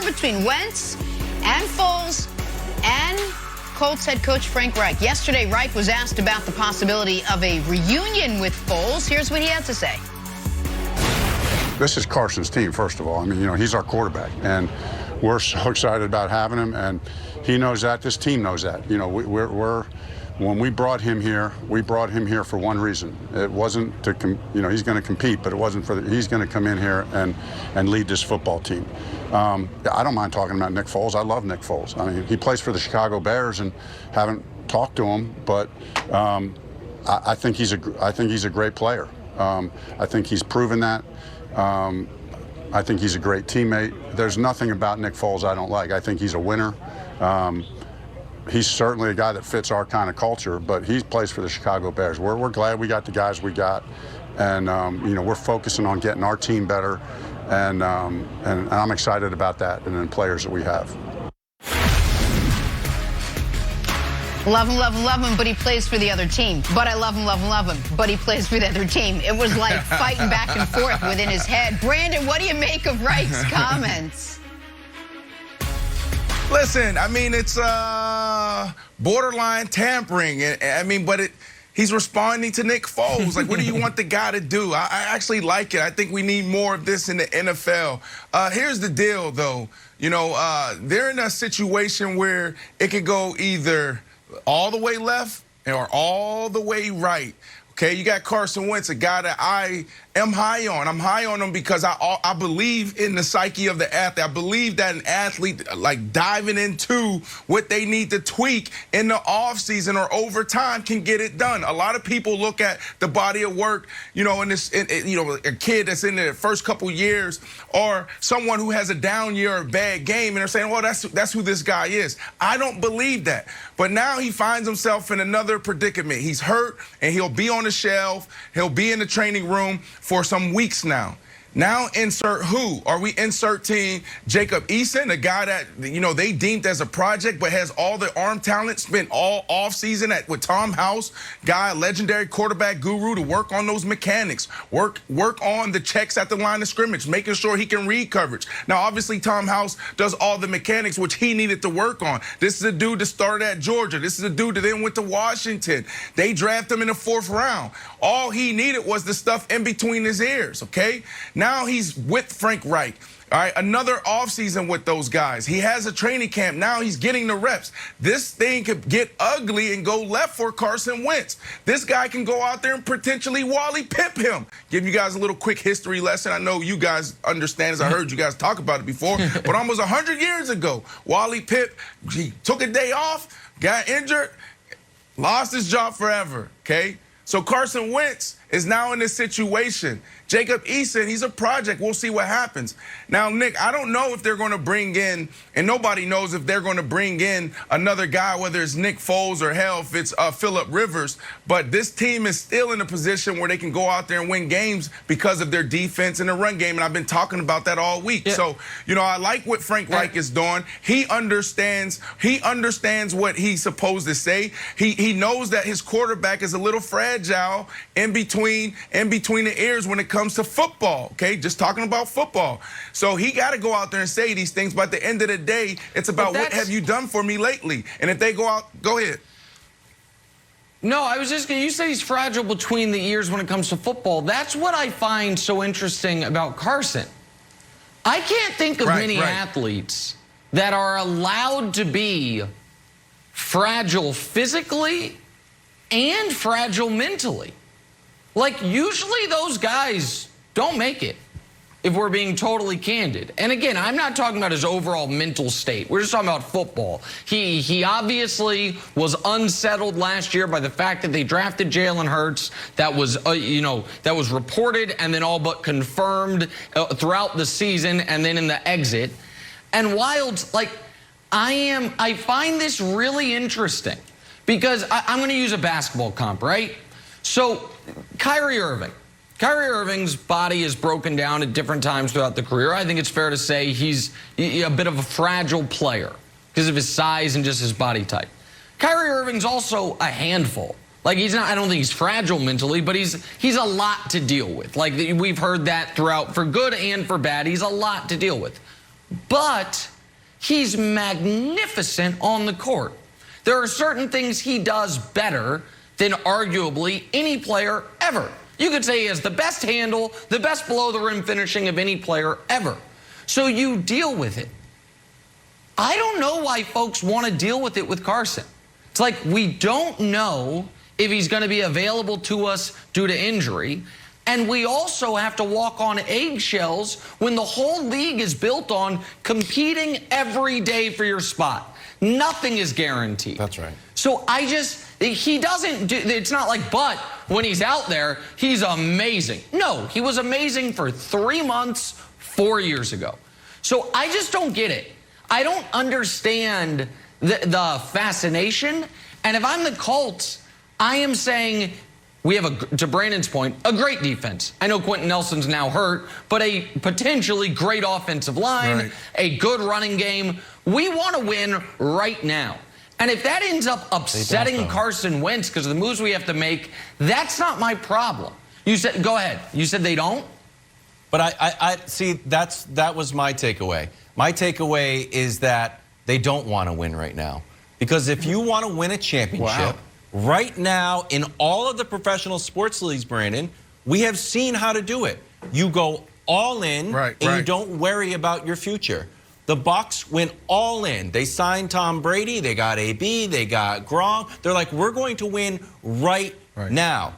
between Wentz and Foles and Colts head coach Frank Reich. Yesterday, Reich was asked about the possibility of a reunion with Foles. Here's what he had to say. This is Carson's team, first of all. I mean, he's our quarterback, and we're so excited about having him, and he knows that. This team knows that. When we brought him here, we brought him here for one reason. It wasn't to, he's going to compete, but it wasn't for he's going to come in here and lead this football team. I don't mind talking about Nick Foles. I love Nick Foles. I mean, he plays for the Chicago Bears, and haven't talked to him, but I think he's a great player. I think he's proven that. I think he's a great teammate. There's nothing about Nick Foles I don't like. I think he's a winner. He's certainly a guy that fits our kind of culture, but he plays for the Chicago Bears. We're glad we got the guys we got, and we're focusing on getting our team better, and I'm excited about that and the players that we have. Love him, but he plays for the other team. But I love him, but he plays for the other team. It was like fighting back and forth within his head. Brandon, what do you make of Reich's comments? Listen, I mean, it's borderline tampering. But he's responding to Nick Foles. Like, what do you want the guy to do? I actually like it. I think we need more of this in the NFL. Here's the deal, though. They're in a situation where it could go either all the way left or all the way right. Okay, you got Carson Wentz, a guy that I am high on. I'm high on him because I believe in the psyche of the athlete. I believe that an athlete, like, diving into what they need to tweak in the offseason or over time can get it done. A lot of people look at the body of work, a kid that's in the first couple years or someone who has a down year or a bad game, and they're saying, well, that's who this guy is. I don't believe that. But now he finds himself in another predicament. He's hurt, and he'll be on the shelf. He'll be in the training room for some weeks now. Now insert who? Are we inserting Jacob Eason, a guy that, they deemed as a project but has all the arm talent, spent all offseason with Tom House, guy, a legendary quarterback guru, to work on those mechanics, work on the checks at the line of scrimmage, making sure he can read coverage. Now, obviously, Tom House does all the mechanics, which he needed to work on. This is a dude that started at Georgia. This is a dude that then went to Washington. They drafted him in the 4th round. All he needed was the stuff in between his ears, okay? Now he's with Frank Reich. All right, another offseason with those guys. He has a training camp. Now he's getting the reps. This thing could get ugly and go left for Carson Wentz. This guy can go out there and potentially Wally Pip him. Give you guys a little quick history lesson. I know you guys understand, as I heard you guys talk about it before, but almost 100 years ago, Wally Pip, he took a day off, got injured, lost his job forever, okay? So Carson Wentz is now in this situation. Jacob Eason, he's a project. We'll see what happens. Now, Nick, I don't know if they're going to bring in, and nobody knows if they're going to bring in another guy, whether it's Nick Foles or, hell, if it's Phillip Rivers. But this team is still in a position where they can go out there and win games because of their defense and the run game, and I've been talking about that all week. Yeah. So, I like what Frank Reich is doing. He understands what he's supposed to say. He knows that his quarterback is a little fragile in between the ears when it comes to football, okay? Just talking about football. So he got to go out there and say these things, but at the end of the day, it's about what have you done for me lately? And if they go out, go ahead. No, I was just going to, you say he's fragile between the ears when it comes to football. That's what I find so interesting about Carson. I can't think of many athletes that are allowed to be fragile physically and fragile mentally. Like, usually those guys don't make it, if we're being totally candid. And again, I'm not talking about his overall mental state. We're just talking about football. He obviously was unsettled last year by the fact that they drafted Jalen Hurts. That was, that was reported and then all but confirmed throughout the season and then in the exit. And Wilds, like, I find this really interesting because I'm going to use a basketball comp, right? So, Kyrie Irving's body is broken down at different times throughout the career. I think it's fair to say he's a bit of a fragile player because of his size and just his body type. Kyrie Irving's also a handful. Like, he's not, I don't think he's fragile mentally, but he's a lot to deal with. Like, we've heard that throughout, for good and for bad. He's a lot to deal with. But He's magnificent on the court. There are certain things he does better than arguably any player ever. You could say he has the best handle, the best below-the-rim finishing of any player ever. So you deal with it. I don't know why folks want to deal with it with Carson. It's like we don't know if he's going to be available to us due to injury. And we also have to walk on eggshells when the whole league is built on competing every day for your spot. Nothing is guaranteed. That's right. So he doesn't do, it's not like, but when he's out there, he's amazing. No, he was amazing for 3 months, 4 years ago. So I just don't get it. I don't understand the fascination. And if I'm the Colts, I am saying we have, to Brandon's point, a great defense. I know Quentin Nelson's now hurt, but a potentially great offensive line, right, a good running game. We want to win right now. And if that ends up upsetting Carson Wentz because of the moves we have to make, that's not my problem. You said, go ahead. You said they don't? But I see, that was my takeaway. My takeaway is that they don't want to win right now. Because if you want to win a championship, right now in all of the professional sports leagues, Brandon, we have seen how to do it. You go all in, and you don't worry about your future. The Bucs went all in. They signed Tom Brady. They got AB. They got Gronk. They're like, we're going to win right now.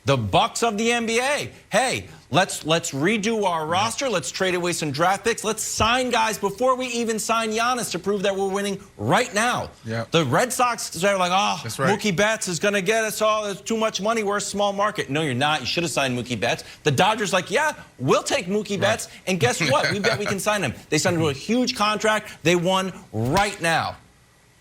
The Bucs of the NBA, hey, let's redo our roster. Let's trade away some draft picks. Let's sign guys before we even sign Giannis to prove that we're winning right now. Yep. The Red Sox are like, oh, Mookie Betts is going to get us all. There's too much money. We're a small market. No, you're not. You should have signed Mookie Betts. The Dodgers like, yeah, we'll take Mookie Betts. And guess what? We bet we can sign him. They signed him to a huge contract. They won right now.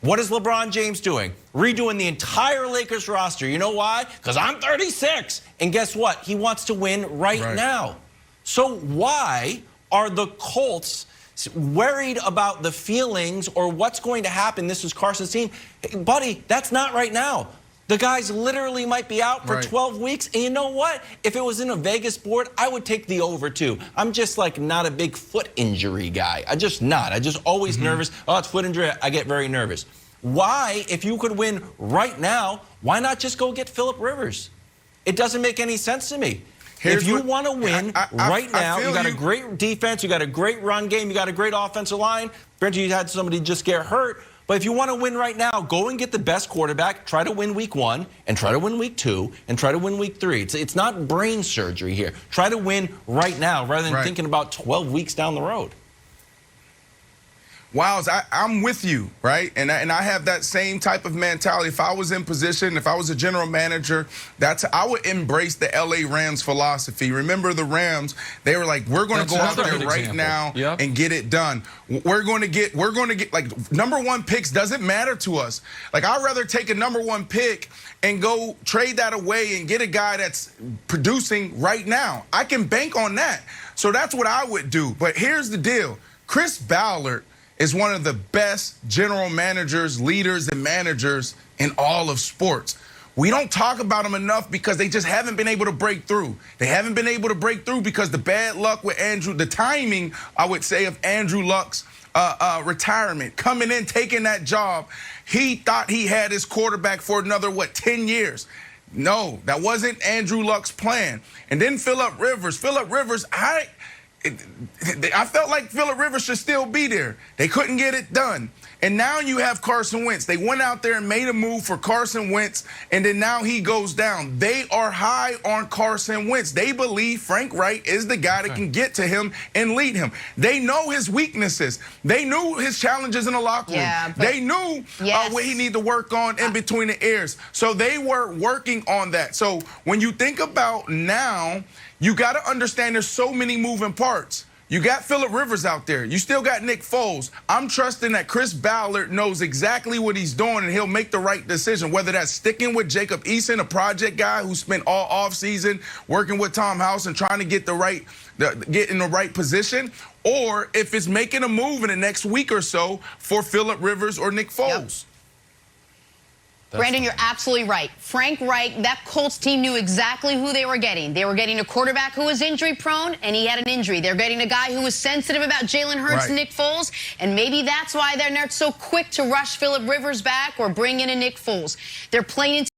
What is LeBron James doing? Redoing the entire Lakers roster. You know why? Because I'm 36. And guess what? He wants to win right now. So why are the Colts worried about the feelings or what's going to happen? This is Carson's team. Hey, buddy, that's not right now. The guys literally might be out for 12 weeks. And you know what? If it was in a Vegas board, I would take the over too. I'm just like not a big foot injury guy. I just always nervous. Oh, it's foot injury. I get very nervous. Why, if you could win right now, why not just go get Phillip Rivers? It doesn't make any sense to me. If you want to win right now, you got a great defense, you got a great run game, you got a great offensive line. Granted, you had somebody just get hurt. But if you want to win right now, go and get the best quarterback, try to win week 1, and try to win week 2, and try to win week 3. It's not brain surgery here. Try to win right now rather than thinking about 12 weeks down the road. Wiles, I'm with you, right? And I have that same type of mentality. If I was in position, if I was a general manager, I would embrace the LA Rams philosophy. Remember the Rams, they were like, we're going to go out there right now and get it done. We're going to get like #1 picks doesn't matter to us. Like I'd rather take a #1 pick and go trade that away and get a guy that's producing right now. I can bank on that. So that's what I would do. But here's the deal. Chris Ballard is one of the best general managers, leaders, and managers in all of sports. We don't talk about them enough because they just haven't been able to break through. They haven't been able to break through because the bad luck with the timing, I would say, of Andrew Luck's retirement. Coming in, taking that job, he thought he had his quarterback for another, 10 years? No, that wasn't Andrew Luck's plan. And then Phillip Rivers. I felt like Phillip Rivers should still be there. They couldn't get it done. And now you have Carson Wentz. They went out there and made a move for Carson Wentz, and then now he goes down. They are high on Carson Wentz. They believe Frank Reich is the guy that can get to him and lead him. They know his weaknesses. They knew his challenges in the locker room. They knew what he needed to work on in between the ears. So they were working on that. So when you think about now, you got to understand there's so many moving parts. You got Phillip Rivers out there. You still got Nick Foles. I'm trusting that Chris Ballard knows exactly what he's doing and he'll make the right decision, whether that's sticking with Jacob Eason, a project guy who spent all offseason working with Tom House and trying to get get in the right position, or if it's making a move in the next week or so for Phillip Rivers or Nick Foles. Brandon, you're absolutely right. Frank Reich, that Colts team knew exactly who they were getting. They were getting a quarterback who was injury-prone, and he had an injury. They're getting a guy who was sensitive about Jalen Hurts and Nick Foles, and maybe that's why they're not so quick to rush Phillip Rivers back or bring in a Nick Foles. They're playing